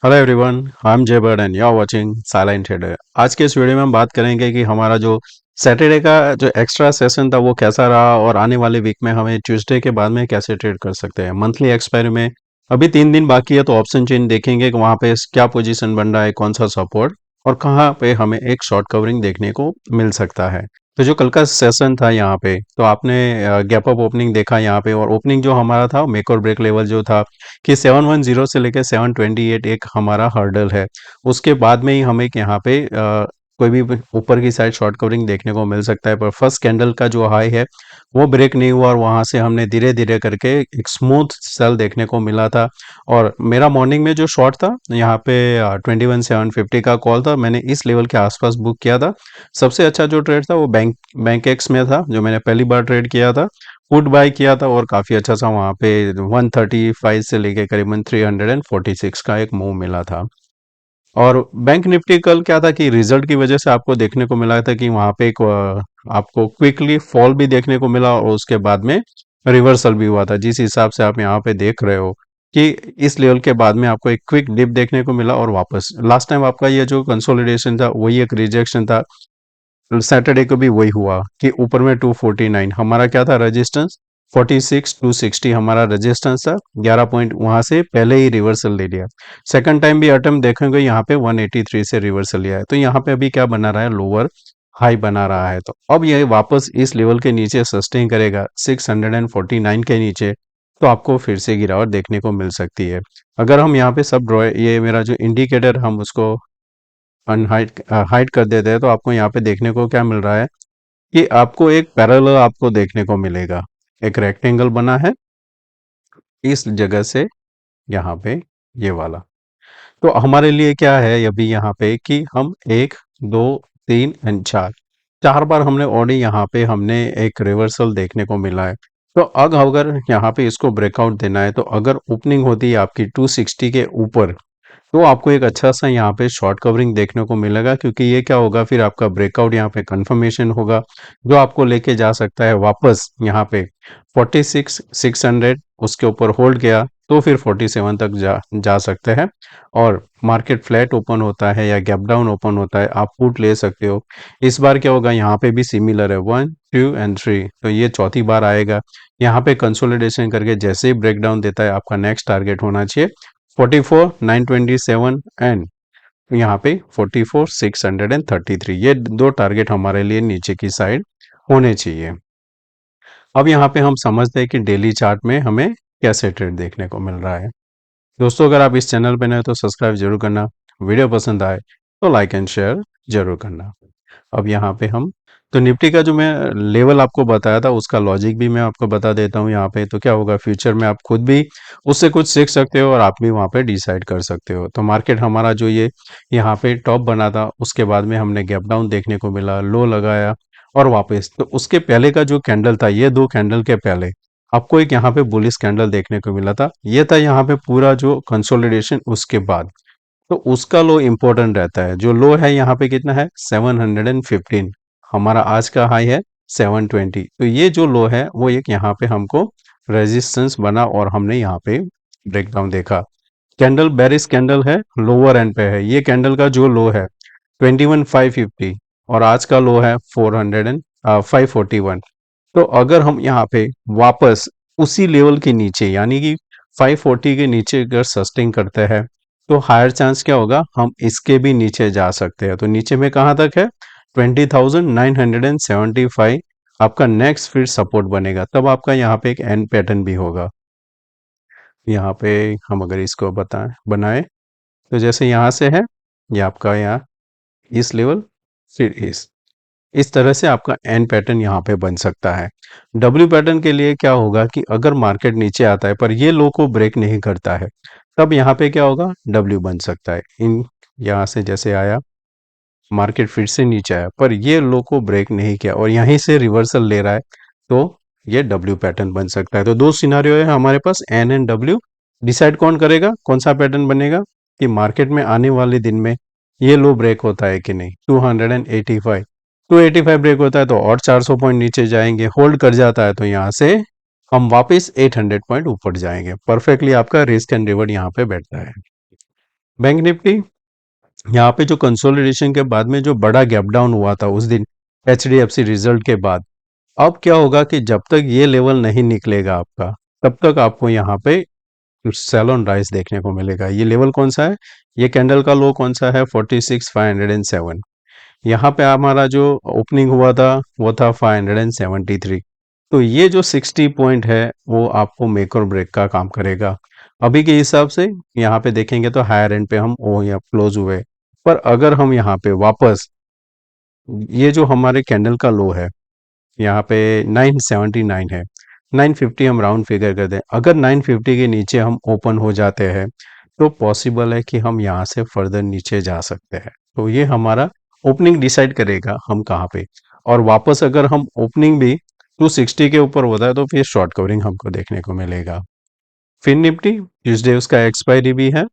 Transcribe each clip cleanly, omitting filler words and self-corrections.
Hello everyone, I am Jaybird and you are watching Silent Trader. आज के इस video में हम बात करेंगे कि हमारा जो सैटरडे का जो एक्स्ट्रा सेशन था वो कैसा रहा और आने वाले वीक में हमें ट्यूसडे के बाद में कैसे ट्रेड कर सकते हैं। मंथली एक्सपायरी में अभी 3 दिन बाकी है, तो ऑप्शन चेन देखेंगे कि वहाँ पे क्या पोजीशन बन रहा है, कौन सा सपोर्ट और कहाँ पे हमें एक शॉर्ट कवरिंग देखने को मिल सकता है। तो जो कल का सेशन था यहाँ पे, तो आपने गैप अप ओपनिंग देखा यहाँ पे, और ओपनिंग जो हमारा था मेक और ब्रेक लेवल जो था कि 710 से लेकर 728 एक हमारा हर्डल है। उसके बाद में ही हमें यहाँ पे कोई भी ऊपर की साइड शॉर्ट कवरिंग देखने को मिल सकता है, पर फर्स्ट कैंडल का जो हाई है वो ब्रेक नहीं हुआ और वहां से हमने धीरे धीरे करके एक स्मूथ सेल देखने को मिला था। और मेरा मॉर्निंग में जो शॉर्ट था यहाँ पे 21,750 का कॉल था, मैंने इस लेवल के आसपास बुक किया था। सबसे अच्छा जो ट्रेड था वो बैंक एक्स में था, जो मैंने पहली बार ट्रेड किया था, पुट बाय किया था और काफ़ी अच्छा सा वहाँ पे 135 से लेके करीबन 346 का एक मूव मिला था। और बैंक निफ्टी कल क्या था कि रिजल्ट की वजह से आपको देखने को मिला था कि वहाँ पे एक आपको क्विकली फॉल भी देखने को मिला और उसके बाद में रिवर्सल भी हुआ था, जिस हिसाब से आप यहाँ पे देख रहे हो कि इस लेवल के बाद में आपको एक क्विक डिप देखने को मिला और वापस लास्ट टाइम आपका ये जो कंसोलिडेशन था वही एक रिजेक्शन था। सैटरडे को भी वही हुआ कि ऊपर में 249 हमारा क्या था रेजिस्टेंस, 46 260 हमारा रेजिस्टेंस था। 11 पॉइंट वहां से पहले ही रिवर्सल ले लिया। सेकंड टाइम भी अटेम्प्ट देखेंगे यहाँ पे 183 से रिवर्सल लिया है, तो यहाँ पे अभी क्या बना रहा है, लोअर हाई बना रहा है। तो अब ये वापस इस लेवल के नीचे सस्टेन करेगा 649 के नीचे, तो आपको फिर से गिरावट देखने को मिल सकती है। अगर हम यहाँ पे सब ड्रॉ, ये मेरा जो इंडिकेटर हम उसको अनहाइड हाइड कर देते हैं, तो आपको यहाँ पे देखने को क्या मिल रहा है कि आपको एक पैरेलल आपको देखने को मिलेगा। एक रेक्टेंगल बना है इस जगह से यहाँ पे, ये वाला। तो हमारे लिए क्या है अभी यहाँ पे कि हम एक दो तीन एंड चार, 4 बार हमने ऑलरेडी यहाँ पे हमने एक रिवर्सल देखने को मिला है। तो अब अगर यहाँ पे इसको ब्रेकआउट देना है, तो अगर ओपनिंग होती है आपकी 260 के ऊपर, तो आपको एक अच्छा सा यहाँ पे शॉर्ट कवरिंग देखने को मिलेगा, क्योंकि ये क्या होगा, फिर आपका ब्रेकआउट यहाँ पे कंफर्मेशन होगा जो आपको लेके जा सकता है वापस यहाँ पे 46,600। उसके ऊपर होल्ड किया तो फिर 47 तक जा सकते हैं। और मार्केट फ्लैट ओपन होता है या गैप डाउन ओपन होता है, आप पुट ले सकते हो। इस बार क्या होगा, यहाँ पे भी सिमिलर है 1 2 एंड 3, तो ये चौथी बार आएगा। यहाँ पे कंसोलिडेशन करके जैसे ही ब्रेकडाउन देता है, आपका नेक्स्ट टारगेट होना चाहिए 44,927 एंड यहाँ पे 44,633। ये दो टारगेट हमारे लिए नीचे की साइड होने चाहिए। अब यहाँ पे हम समझते हैं कि डेली चार्ट में हमें कैसे ट्रेड देखने को मिल रहा है। दोस्तों, अगर आप इस चैनल पे नए हो तो सब्सक्राइब जरूर करना, वीडियो पसंद आए तो लाइक एंड शेयर जरूर करना। अब यहाँ पे हम, तो निफ्टी का जो मैं लेवल आपको बताया था उसका लॉजिक भी मैं आपको बता देता हूँ यहाँ पे। तो क्या होगा, फ्यूचर में आप खुद भी उससे कुछ सीख सकते हो और आप भी वहाँ पे डिसाइड कर सकते हो। तो मार्केट हमारा जो ये यहाँ पे टॉप बना था, उसके बाद में हमने गैप डाउन देखने को मिला, लो लगाया और वापस। तो उसके पहले का जो कैंडल था, ये दो कैंडल के पहले आपको एक यहाँ पे बुलिश कैंडल देखने को मिला था। ये था यहाँ पे पूरा जो कंसोलिडेशन। उसके बाद तो उसका लो इंपॉर्टेंट रहता है। जो लो है यहाँ पे कितना है, 715। हमारा आज का हाई है 720। तो ये जो लो है वो एक यहाँ पे हमको रेजिस्टेंस बना और हमने यहाँ पे ब्रेकडाउन देखा। कैंडल बेरिश कैंडल है, लोअर एंड पे है। ये कैंडल का जो लो है 21,550 और आज का लो है 541। तो अगर हम यहाँ पे वापस उसी लेवल के नीचे, यानी कि 540 के नीचे अगर सस्टेन करते हैं, तो हायर चांस क्या होगा, हम इसके भी नीचे जा सकते हैं। तो नीचे में कहाँ तक है, 20,975 आपका नेक्स्ट फिर सपोर्ट बनेगा। तब आपका यहाँ पे एक एंड पैटर्न भी होगा। यहाँ पे हम अगर इसको बनाए, तो जैसे यहाँ से है, ये आपका यहाँ इस लेवल, फिर इस तरह से आपका एन पैटर्न यहाँ पे बन सकता है। डब्ल्यू पैटर्न के लिए क्या होगा कि अगर मार्केट नीचे आता है पर ये लो को ब्रेक नहीं करता है, तब यहाँ पे क्या होगा, डब्ल्यू बन सकता है। इन यहाँ से जैसे आया, मार्केट फिर से नीचे आया पर ये लो को ब्रेक नहीं किया और यहीं से रिवर्सल ले रहा है, तो ये डब्ल्यू पैटर्न बन सकता है। तो दो सिनारियो है हमारे पास, एन एंड डब्ल्यू। डिसाइड कौन करेगा कौन सा पैटर्न बनेगा, कि मार्केट में आने वाले दिन में ये लो ब्रेक होता है कि नहीं। 285, 285 ब्रेक होता है तो और 400 पॉइंट नीचे जाएंगे। होल्ड कर जाता है तो यहाँ से हम वापस 800 पॉइंट ऊपर जाएंगे। परफेक्टली आपका रिस्क एंड रिवॉर्ड यहाँ पे बैठता है। बैंक निफ्टी यहाँ पे जो कंसोलिडेशन के बाद में जो बड़ा गैप डाउन हुआ था उस दिन एचडीएफसी रिजल्ट के बाद, अब क्या होगा कि जब तक ये लेवल नहीं निकलेगा आपका, तब तक आपको यहाँ पे सेल ऑन राइज देखने को मिलेगा। ये लेवल कौन सा है, ये कैंडल का लो कौन सा है, 46,507। यहाँ पे हमारा जो ओपनिंग हुआ था वो था 573। तो ये जो 60 पॉइंट है वो आपको मेक और ब्रेक का काम करेगा। अभी के हिसाब से यहाँ पे देखेंगे तो हायर एंड पे हम ओ या क्लोज हुए, पर अगर हम यहाँ पे वापस, ये जो हमारे कैंडल का लो है यहाँ पे 979 है, 950 हम राउंड फिगर कर दें, अगर 950 के नीचे हम ओपन हो जाते हैं तो पॉसिबल है कि हम यहाँ से फर्दर नीचे जा सकते हैं। तो ये हमारा ओपनिंग डिसाइड करेगा हम कहाँ पे, और वापस अगर हम ओपनिंग भी 260 के ऊपर होता है तो फिर शॉर्ट कवरिंग हमको देखने को मिलेगा। फिन निफ्टी ट्यूसडे उसका एक्सपायरी भी है।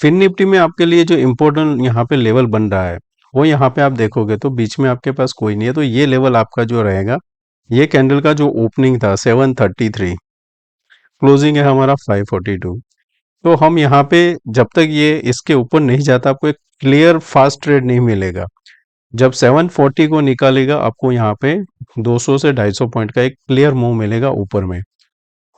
फिन निफ्टी में आपके लिए जो इम्पोर्टेंट यहाँ पे लेवल बन रहा है वो यहाँ पे आप देखोगे तो बीच में आपके पास कोई नहीं है, तो ये लेवल आपका जो रहेगा, ये कैंडल का जो ओपनिंग था 733, क्लोजिंग है हमारा 542। तो हम यहाँ पे जब तक ये इसके ऊपर नहीं जाता आपको एक क्लियर फास्ट ट्रेड नहीं मिलेगा। जब 740 को निकालेगा आपको यहाँ पे 200 से 250 पॉइंट का एक क्लियर मूव मिलेगा ऊपर में।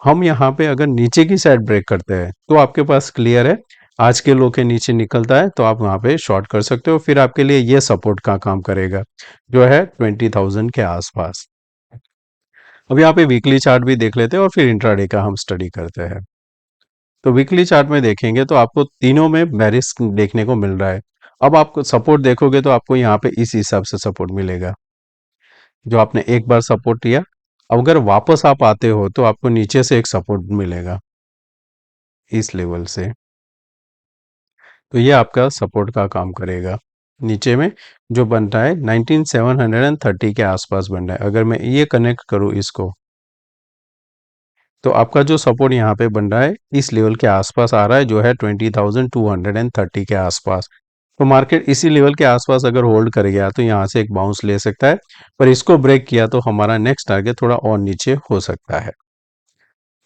हम यहाँ पे अगर नीचे की साइड ब्रेक करते हैं तो आपके पास क्लियर है, आज के लो के नीचे निकलता है तो आप वहाँ पे शॉर्ट कर सकते हो, फिर आपके लिए ये सपोर्ट का काम करेगा जो है 20,000 के आसपास। अब यहाँ पे वीकली चार्ट भी देख लेते हैं और फिर इंट्राडे का हम स्टडी करते हैं। तो वीकली चार्ट में देखेंगे तो आपको तीनों में बेरिश देखने को मिल रहा है। अब आपको सपोर्ट देखोगे तो आपको यहाँ पे इस हिसाब से सपोर्ट मिलेगा, जो आपने एक बार सपोर्ट लिया, अगर वापस आप आते हो तो आपको नीचे से एक सपोर्ट मिलेगा इस लेवल से। तो ये आपका सपोर्ट का काम करेगा। नीचे में जो बन रहा है 19,730 के आसपास बन रहा है, अगर मैं ये कनेक्ट करूँ इसको तो आपका जो सपोर्ट यहाँ पे बन रहा है इस लेवल के आसपास आ रहा है जो है 20,230 के आसपास। तो मार्केट इसी लेवल के आसपास अगर होल्ड कर गया तो यहाँ से एक बाउंस ले सकता है, पर इसको ब्रेक किया तो हमारा नेक्स्ट टारगेट थोड़ा और नीचे हो सकता है।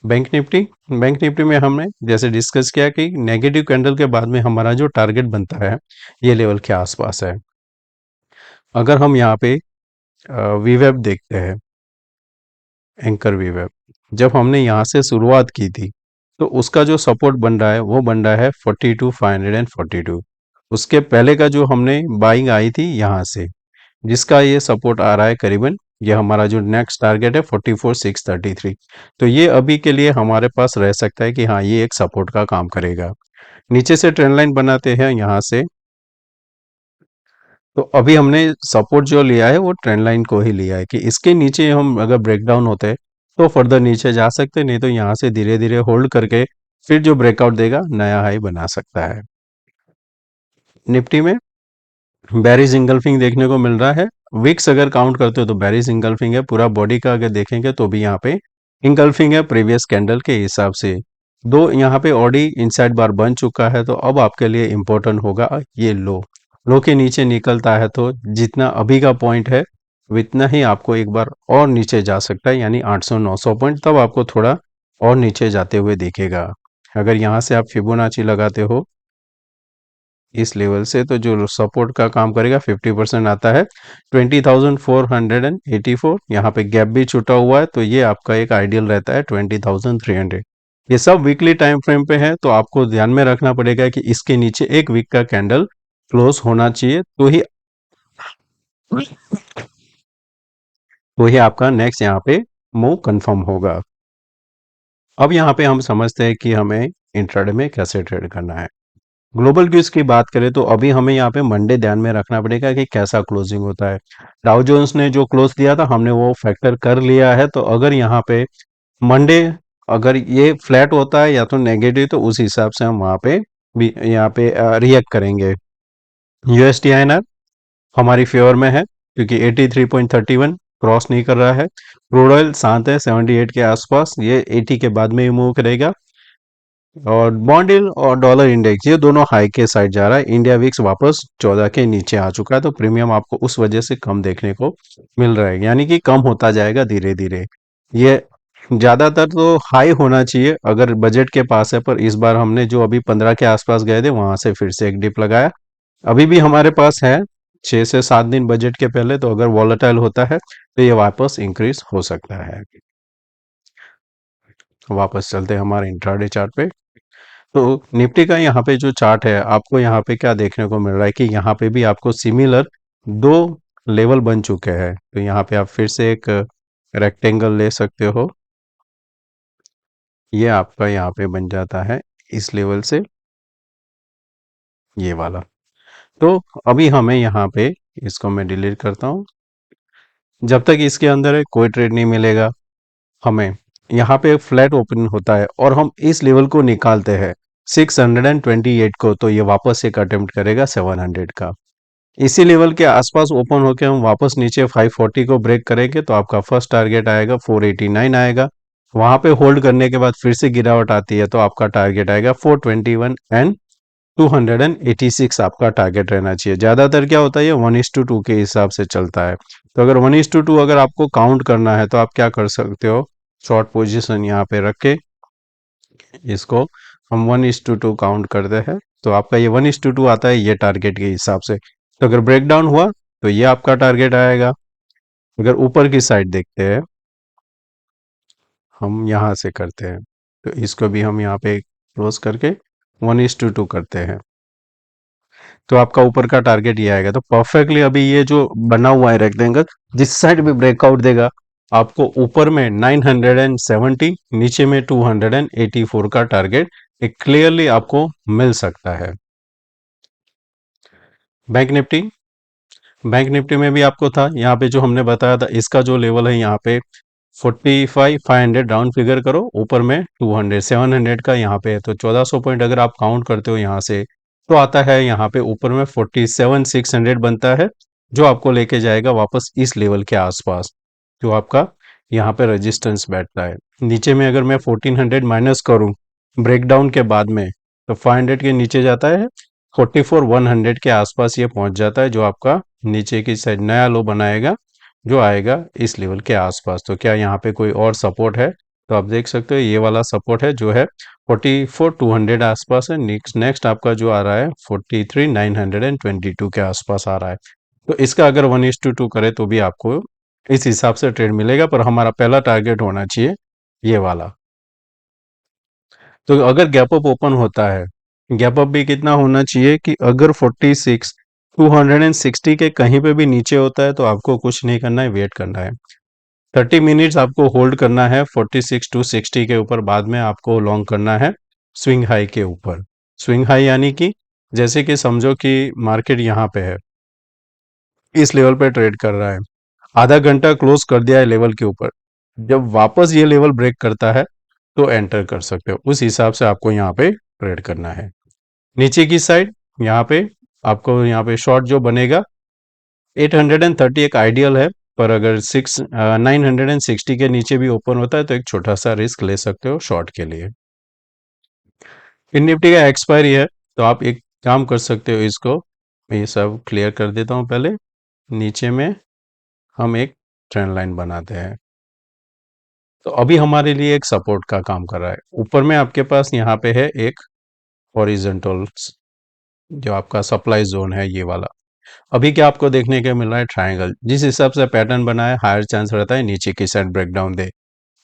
बैंक निफ्टी में हमने जैसे डिस्कस किया कि नेगेटिव कैंडल के बाद में हमारा जो टारगेट बनता है ये लेवल के आसपास है। अगर हम यहाँ पे वीवेब देखते हैं, एंकर वीवेब, जब हमने यहाँ से शुरुआत की थी तो उसका जो सपोर्ट बन रहा है वो बन रहा है 42,542। उसके पहले का जो हमने बाइंग आई थी यहाँ से, जिसका ये सपोर्ट आ रहा है करीबन, ये हमारा जो नेक्स्ट टारगेट है 44,633। तो ये अभी के लिए हमारे पास रह सकता है कि हाँ ये एक सपोर्ट का काम करेगा। नीचे से ट्रेंड लाइन बनाते हैं यहाँ से, तो अभी हमने सपोर्ट जो लिया है वो ट्रेंड लाइन को ही लिया है कि इसके नीचे हम अगर ब्रेकडाउन होते हैं तो फर्दर नीचे जा सकते हैं, नहीं तो यहाँ से धीरे धीरे होल्ड करके फिर जो ब्रेकआउट देगा नया हाई बना सकता है। निफ्टी में बेरिश इंगल्फिंग देखने को मिल रहा है। विक्स अगर काउंट करते हो तो बेरिश इंगल्फिंग है, पूरा बॉडी का अगर देखेंगे तो भी यहाँ पे इंगल्फिंग है प्रीवियस कैंडल के हिसाब से। दो यहाँ पे ऑडी इनसाइड बार बन चुका है, तो अब आपके लिए इंपॉर्टेंट होगा ये लो के नीचे निकलता है तो जितना अभी का पॉइंट है उतना ही आपको एक बार और नीचे जा सकता है, यानी 800-900 पॉइंट, तब आपको थोड़ा और नीचे जाते हुए दिखेगा। अगर यहाँ से आप फिबोनाची लगाते हो इस लेवल से तो जो सपोर्ट का काम करेगा 50% आता है 20,484। यहाँ पे गैप भी छूटा हुआ है तो ये आपका एक आइडियल रहता है 20,300। ये सब वीकली टाइम फ्रेम पे है, तो आपको ध्यान में रखना पड़ेगा कि इसके नीचे एक वीक का कैंडल क्लोज होना चाहिए तो ही आपका नेक्स्ट यहाँ पे मूव कंफर्म होगा। अब यहाँ पे हम समझते हैं कि हमें इंट्राडे में कैसे ट्रेड करना है। ग्लोबल क्यूज की बात करें तो अभी हमें यहाँ पे मंडे ध्यान में रखना पड़ेगा कि कैसा क्लोजिंग होता है। डाउ जोन्स ने जो क्लोज दिया था हमने वो फैक्टर कर लिया है, तो अगर यहाँ पे मंडे अगर ये फ्लैट होता है या तो नेगेटिव तो उस हिसाब से हम वहाँ पे भी यहाँ पे रिएक्ट करेंगे। यूएसडी आईएनआर हमारी फेवर में है क्योंकि 83.31 क्रॉस नहीं कर रहा है। क्रूड ऑयल शांत है 78 के आसपास, ये 80 के बाद में ही मूव करेगा। और बॉन्ड यील्ड और डॉलर इंडेक्स ये दोनों हाई के साइड जा रहा है। इंडिया विक्स वापस 14 के नीचे आ चुका है, तो प्रीमियम आपको उस वजह से कम देखने को मिल रहा है, यानी कि कम होता जाएगा धीरे धीरे। ये ज़्यादातर तो हाई होना चाहिए अगर बजट के पास है, पर इस बार हमने जो अभी 15 के आसपास गए थे वहां से फिर से एक डिप लगाया। अभी भी हमारे पास है 6 से 7 दिन बजट के पहले, तो अगर वॉलेटाइल होता है तो ये वापस इंक्रीज हो सकता है। वापस चलते हैं हमारे इंट्राडे चार्ट पे। तो निफ्टी का यहाँ पे जो चार्ट है, आपको यहाँ पे क्या देखने को मिल रहा है कि यहाँ पे भी आपको सिमिलर दो लेवल बन चुके हैं। तो यहाँ पे आप फिर से एक रेक्टेंगल ले सकते हो, ये आपका यहाँ पे बन जाता है इस लेवल से, ये वाला। तो अभी हमें यहाँ पे, इसको मैं डिलीट करता हूँ, जब तक इसके अंदर है कोई ट्रेड नहीं मिलेगा हमें। यहाँ पे फ्लैट ओपन होता है और हम इस लेवल को निकालते हैं 628 को, तो ये वापस एक अटेम्प्ट करेगा 700 का। इसी लेवल के आसपास ओपन होकर हम वापस नीचे 540 को ब्रेक करेंगे तो आपका फर्स्ट टारगेट आएगा 489 आएगा। वहां पे होल्ड करने के बाद फिर से गिरावट आती है तो आपका टारगेट आएगा 421 एंड 286 आपका टारगेट रहना चाहिए। ज्यादातर क्या होता है, ये 1:2 के हिसाब से चलता है। तो अगर 1:2 अगर आपको काउंट करना है तो आप क्या कर सकते हो, शॉर्ट पोजीशन यहाँ पे रख के इसको हम 1:2 काउंट करते हैं, तो आपका ये 1:2 आता है ये टारगेट के हिसाब से। तो अगर ब्रेकडाउन हुआ तो ये आपका टारगेट आएगा। अगर ऊपर की साइड देखते हैं, हम यहाँ से करते हैं, तो इसको भी हम यहाँ पे क्लोज करके 1:2 करते हैं, तो आपका ऊपर का टारगेट ये आएगा। तो परफेक्टली अभी ये जो बना हुआ है रेक्टेंगल, जिस साइड भी ब्रेकआउट देगा आपको ऊपर में 970, नीचे में 284 का टारगेट एक क्लियरली आपको मिल सकता है। बैंक निफ्टी, बैंक निफ्टी में भी आपको था यहाँ पे जो हमने बताया था, इसका जो लेवल है यहाँ पे 45,500 राउंड फिगर करो, ऊपर में 200 700 का यहाँ पे है, तो 1400 पॉइंट अगर आप काउंट करते हो यहाँ से, तो आता है यहाँ पे ऊपर में 47,600 बनता है, जो आपको लेके जाएगा वापस इस लेवल के आसपास, जो आपका यहाँ पे रेजिस्टेंस बैठता है। नीचे में अगर मैं 1400 माइनस करूँ ब्रेकडाउन के बाद में, तो 500 के नीचे जाता है, 44,100 के आसपास ये पहुंच जाता है, जो आपका नीचे की साइड नया लो बनाएगा, जो आएगा इस लेवल के आसपास। तो क्या यहाँ पे कोई और सपोर्ट है, तो आप देख सकते हो ये वाला सपोर्ट है जो है 44,200 आसपास है। नेक्स्ट नेक्स्ट आपका जो आ रहा है 43,922 के आसपास आ रहा है। तो इसका अगर 1:2 करे तो भी आपको इस हिसाब से ट्रेड मिलेगा, पर हमारा पहला टारगेट होना चाहिए ये वाला। तो अगर गैप अप ओपन होता है, गैप अप भी कितना होना चाहिए कि अगर 46 260 के कहीं पे भी नीचे होता है तो आपको कुछ नहीं करना है, वेट करना है। 30 मिनट्स आपको होल्ड करना है 46 टू 60 के ऊपर, बाद में आपको लॉन्ग करना है स्विंग हाई के ऊपर। स्विंग हाई यानी कि जैसे कि समझो कि मार्केट यहाँ पे है, इस लेवल पे ट्रेड कर रहा है, आधा घंटा क्लोज कर दिया है लेवल के ऊपर, जब वापस ये लेवल ब्रेक करता है तो एंटर कर सकते हो। उस हिसाब से आपको यहाँ पे ट्रेड करना है। नीचे की साइड यहाँ पे आपको यहाँ पे शॉर्ट जो बनेगा 830 एक आइडियल है, पर अगर 960 के नीचे भी ओपन होता है तो एक छोटा सा रिस्क ले सकते हो शॉर्ट के लिए। फिर निफ्टी का एक्सपायरी है, तो आप एक काम कर सकते हो, इसको मैं ये सब क्लियर कर देता हूँ पहले। नीचे में हम एक ट्रेंड लाइन बनाते हैं, तो अभी हमारे लिए एक सपोर्ट का काम कर रहा है। ऊपर में आपके पास यहाँ पे है एक हॉरिजॉन्टल, जो आपका सप्लाई जोन है ये वाला। अभी क्या आपको देखने को मिल रहा है, ट्रायंगल जिस हिसाब से पैटर्न बना है हायर चांस रहता है नीचे की साइड ब्रेकडाउन दे।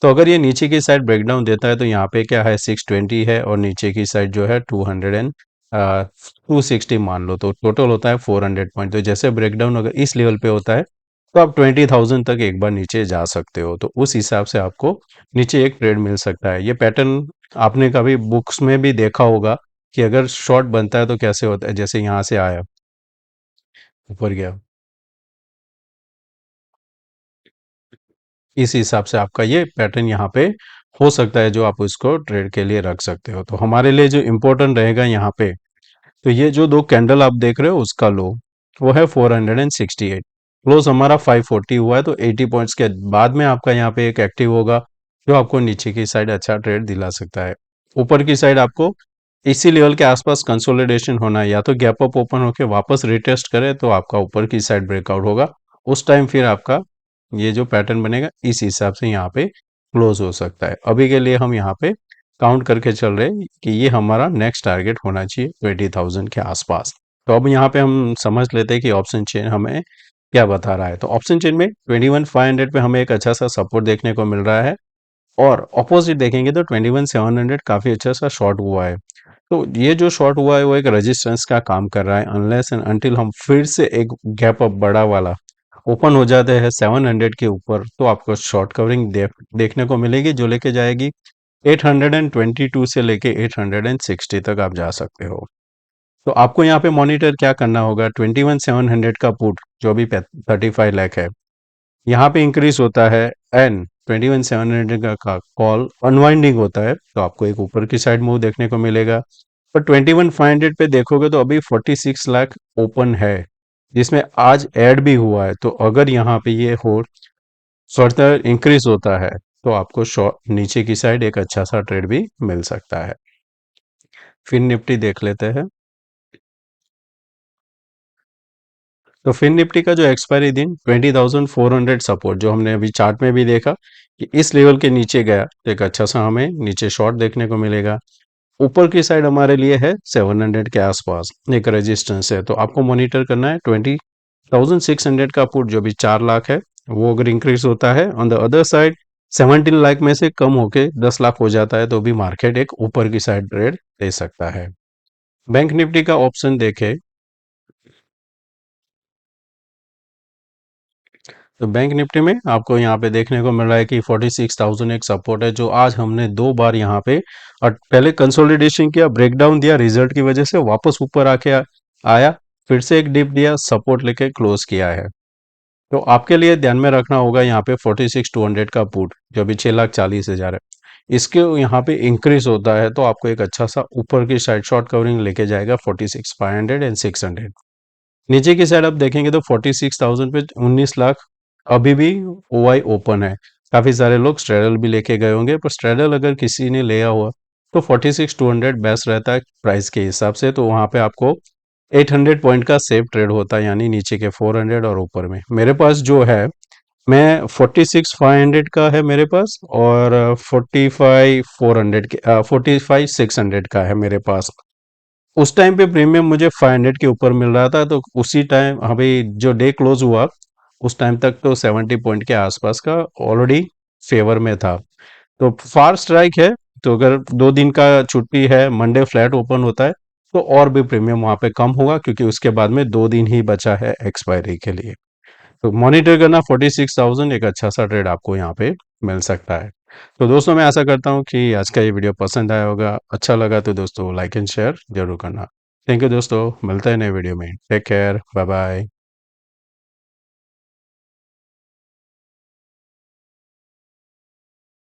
तो अगर ये नीचे की साइड ब्रेकडाउन देता है तो यहाँ पे क्या है 620 है, और नीचे की साइड जो है 260 मान लो, तो टोटल होता है 400 पॉइंट। तो जैसे ब्रेकडाउन अगर इस लेवल पे होता है तो आप 20,000 तक एक बार नीचे जा सकते हो, तो उस हिसाब से आपको नीचे एक ट्रेड मिल सकता है। ये पैटर्न आपने कभी बुक्स में भी देखा होगा कि अगर शॉर्ट बनता है तो कैसे होता है, जैसे यहाँ से आया ऊपर गया, इस हिसाब से आपका ये पैटर्न यहाँ पे हो सकता है, जो आप इसको ट्रेड के लिए रख सकते हो। तो हमारे लिए जो इम्पोर्टेंट रहेगा यहाँ पे, तो ये जो दो कैंडल आप देख रहे हो उसका लो वो है 468, क्लोज हमारा 540 हुआ है, तो 80 पॉइंट्स के बाद में आपका यहाँ पे एक एक्टिव होगा, जो आपको नीचे की साइड अच्छा ट्रेड दिला सकता है। ऊपर की साइड आपको इसी लेवल के आसपास कंसोलिडेशन होना है, या तो गैप अप ओपन होकर वापस रिटेस्ट करे तो आपका ऊपर की साइड ब्रेकआउट होगा, उस टाइम फिर आपका ये जो पैटर्न बनेगा इस हिसाब से यहाँ पे क्लोज हो सकता है। अभी के लिए हम यहाँ पे काउंट करके चल रहे हैं कि ये हमारा नेक्स्ट टारगेट होना चाहिए 20,000 के आसपास। तो अब यहाँ पे हम समझ लेते हैं कि ऑप्शन चेन हमें क्या बता रहा है। तो ऑप्शन चेन में 21,500 पे हमें एक अच्छा सा सपोर्ट देखने को मिल रहा है और ऑपोजिट देखेंगे तो 21,700 काफ़ी अच्छा सा शॉर्ट हुआ है। तो ये जो शॉर्ट हुआ है वो एक रेजिस्टेंस का काम कर रहा है अनलेस एंड अनटिल हम फिर से एक गैप अप बड़ा वाला ओपन हो जाते हैं 700 के ऊपर, तो आपको शॉर्ट कवरिंग देखने को मिलेगी जो लेके जाएगी 822 से लेके 860 तक आप जा सकते हो। तो आपको यहाँ पे मॉनिटर क्या करना होगा, 21,700 का पुट जो अभी 35 लाख है यहाँ पे इंक्रीज होता है एंड 21,700 का कॉल अनवाइंडिंग होता है, तो आपको एक ऊपर की साइड मूव देखने को मिलेगा। पर 21,500 पे देखोगे तो अभी 46 लाख ओपन है जिसमें आज ऐड भी हुआ है। तो अगर यहाँ पे ये हो फर्दर इंक्रीज होता है तो आपको नीचे की साइड एक अच्छा सा ट्रेड भी मिल सकता है। फिर निफ्टी देख लेते हैं। तो फिन निफ्टी का जो एक्सपायरी दिन 20,400 सपोर्ट जो हमने अभी चार्ट में भी देखा कि इस लेवल के नीचे गया तो एक अच्छा सा हमें नीचे शॉर्ट देखने को मिलेगा। ऊपर की साइड हमारे लिए है 700 के आसपास एक रेजिस्टेंस है, तो आपको मॉनिटर करना है 20,600 का पुट जो भी 4 लाख है वो अगर इंक्रीज होता है on the other side 17 lakh में से कम होके 10 लाख हो जाता है तो भी मार्केट एक ऊपर की साइड ट्रेड दे सकता है। बैंक निफ्टी का ऑप्शन देखे तो बैंक निफ्टी में आपको यहाँ पे देखने को मिल रहा है कि 46,000 एक सपोर्ट है जो आज हमने 2 बार यहाँ पे और पहले कंसोलिडेशन किया, ब्रेकडाउन दिया, रिजल्ट की वजह से वापस ऊपर आके आया, फिर से एक डिप दिया, सपोर्ट लेके क्लोज किया है। तो आपके लिए ध्यान में रखना होगा यहाँ पे 46,200 का पुट जो अभी 6,40,000 है, इसके यहाँ पे इंक्रीज होता है तो आपको एक अच्छा सा ऊपर की साइड शॉर्ट कवरिंग लेके जाएगा 46,500 एंड 600। नीचे की साइड आप देखेंगे तो 46,000 पे 19 लाख अभी भी ओआई ओपन है। काफी सारे लोग स्ट्रेडल भी लेके गए होंगे, पर स्ट्रेडल अगर किसी ने लिया हुआ तो 46,200 बेस्ट रहता है प्राइस के हिसाब से। तो वहां पे आपको 800 पॉइंट का सेफ ट्रेड होता है, यानी नीचे के 400 और ऊपर में। मेरे पास जो है मैं 46,500 का है मेरे पास और 45,400 के 45,600 का है मेरे पास। उस टाइम पे प्रीमियम मुझे 500 के ऊपर मिल रहा था, तो उसी टाइम अभी जो डे क्लोज हुआ उस टाइम तक तो 70 पॉइंट के आसपास का ऑलरेडी फेवर में था। तो फार स्ट्राइक है, तो अगर 2 दिन का छुट्टी है, मंडे फ्लैट ओपन होता है तो और भी प्रीमियम वहां पे कम होगा क्योंकि उसके बाद में 2 दिन ही बचा है एक्सपायरी के लिए। तो मॉनिटर करना 46,000 एक अच्छा सा ट्रेड आपको यहाँ पे मिल सकता है। तो दोस्तों मैं आशा करता हूँ कि आज का ये वीडियो पसंद आया होगा, अच्छा लगा तो दोस्तों लाइक एंड शेयर जरूर करना। थैंक यू दोस्तों, मिलते हैं नए वीडियो में। Take care, bye bye.